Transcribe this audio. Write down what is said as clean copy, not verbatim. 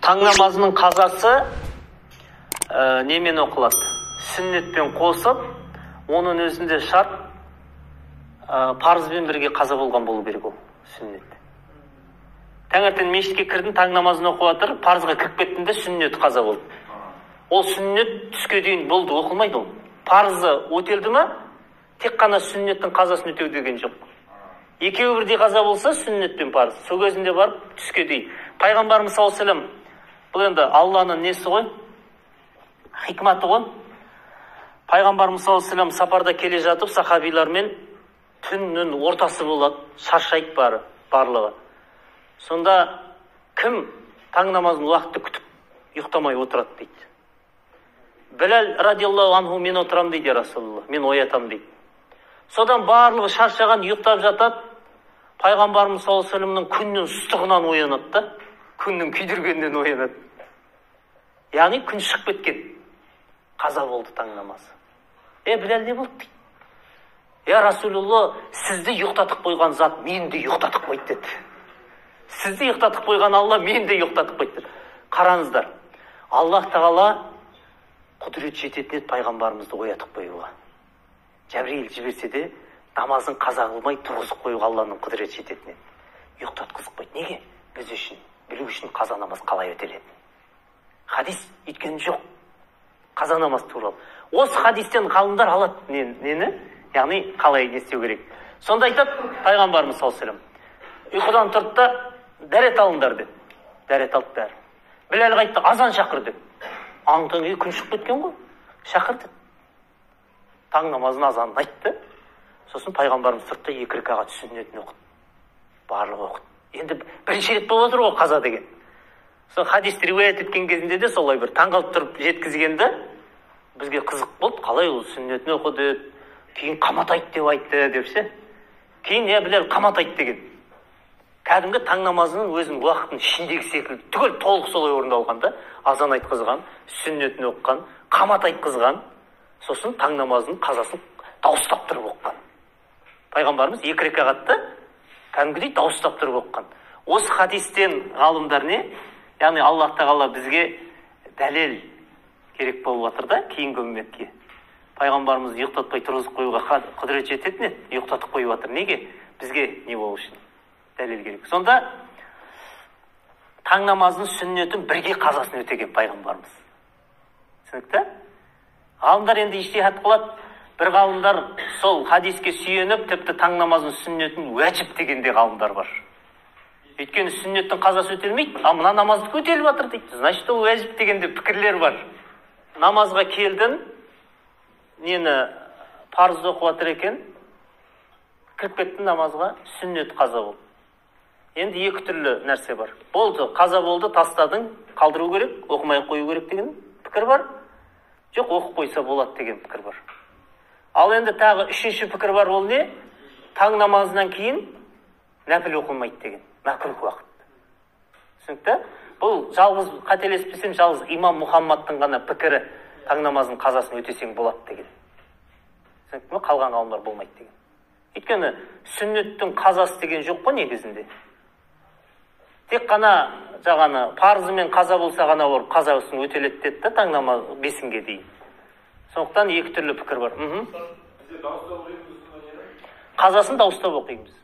Таң намазының қазасы немен оқылады? Сүннетпен қосып, оның өзінде шарт парызбен бірге қаза болған болу керек ол сүннет. Таңертең мешітке кірдің, таң намазын оқып жатыр, парызға кіріп кеттің де сүннет қаза болды. Ол сүннет түске дейін болды, оқылмайды ол. Парызы өтелді ма? Тек қана сүннеттің қазасын өтеу деген жоқ. Екеуі бірдей қаза болса, сүннет пен парыз. Сол кезінде барып түске дейін. Пайғамбарымыз саллаллаху алейхи вассалам, бұл енді Алланың несі ғой? Хикматы ғой. Пайғамбарымыз саллаллаху алейхи вассалам сапарда келе жатып, сахабилармен түннің ортасы болады, шаршайды барлығы. Сонда кім таң намазын уақытты күтіп, ұйықтамай отырады дейді. Біләл радиаллаху анху, мен отырам дейді, Расулуллах, мен оятам дейді. Содан барлығы шаршаған, ұйықтап жатады. Пайғамбарымыз саллаллаху алейхи вассаламның күннің ыстығынан оянады да, күннің күйдіргенінен оянады. Яғни күн шығып кеткен. Қаза болды таң намазы. Біләл не болды дейді. Расулулла, сізді ұйықтатып қойған зат мені де ұйықтатып қойды деді. Сізді ұйықтатып қойған Алла мені де ұйықтатып қойды деді. Қараңыздар, Аллах тағала құдірет жететін еді пайғамбарымызды оятып қоюға. Жәбірейіл жіберсе де намазын қаза қылмай тұрғызып қоюға Алланың құдірет жететін еді. Ұйықтатқызып қойды. Неге? Біз үшін, білу үшін қаза намаз қалай өтеледі. Хадис өйткені жоқ. Қаза намаз туралы. Осы хадистен ғалымдар алады нені? Яғни қалай не істеу керек. Сонда айтады пайғамбарымыз саллаллаху алейхи вассалам, ұйқыдан тұрды да дәрет алыңдар деді. Дәрет алды бәрі. Біләл айтты, азан шақыр деді. Аңтың күн шығып кеткен ғой. Шақыр деді. Таң намазын азанын айтты. Сосын пайғамбарымыз сыртта 2 рекағат сүннетін оқыды. Барлығы оқыды. Енді бірінші рет болып отыр ғой қаза деген. Сол хадисті риуаят еткен кезінде де солай бір таңғалып тұрып жеткізгенде бізге қызық болды. Қалай ол сүннетін оқыды, кейін қамат айт деп айтты депсе. Кейін білер қамат айт деген. Кәдімгі таң намазының өзінің уақытын ішіндегі секілді түгел толық солай орындалған да, азан айтқызған, сүннетін оқыған, қамат айтқызған, сосын таң намазының қазасын дауыстап тұрып оқыған. Пайғамбарымыз 2 рекағатты кәдімгідей дауыстап тұрып оқыған. Осы хадистен ғалымдар не? Яғни Аллах тағала бізге дәлел керек болып жатыр да, кейінгі үмметке. Пайғамбарымыз ұйықтатпай тұрғызып қоюға құдірет жететін еді, ұйықтатып қойып жатыр. Неге? Бізге не болу үшін? Дәлел керек. Сонда таң намазының сүннетін бірге қазасын өтеген пайғамбарымыз. Түсінікті? Ғалымдар енді иштихат қылады. Бір ғалымдар сол хадиске сүйеніп, тіпті таң намазының сүннетін уәжіп дегенде ғалымдар бар. Өйткені сүннеттің қазасы өтелмейді, а мына намаздық өтеліп жатыр дейді. Значит, ол уәжіп дегенде пікірлер бар. Намазға келдің, нені парызды оқып жатыр екен, кіріп кеттің намазға, сүннет қаза болды. Енді 2 түрлі нәрсе бар. Болды, қаза болды, тастадың, қалдыру керек, оқымай қою керек деген пікір бар. Жоқ, оқып қойса болады деген пікір бар. Ал енді тағы 3-ші пікір бар, ол не? Таң намазынан кейін нәпіл оқылмайды деген. Мәкрух уақыт. Түсінікті? Бұл жалғыз қателеспесем, жалғыз имам Мұхаммадтың ғана пікірі таң намазының қазасын өтесең болады деген. Түсінікті ме? Қалған ғалымдар болмайды деген. Өйткені сүннеттің қазасы деген жоқ қой негізінде. Тек қана жағаны парызымен қаза болса ғана орып қазасын өтеледі деді да, таң намаз 5-ге дейін. Сондықтан 2 түрлі пікір бар. Қазасын дауыстап оқимыз.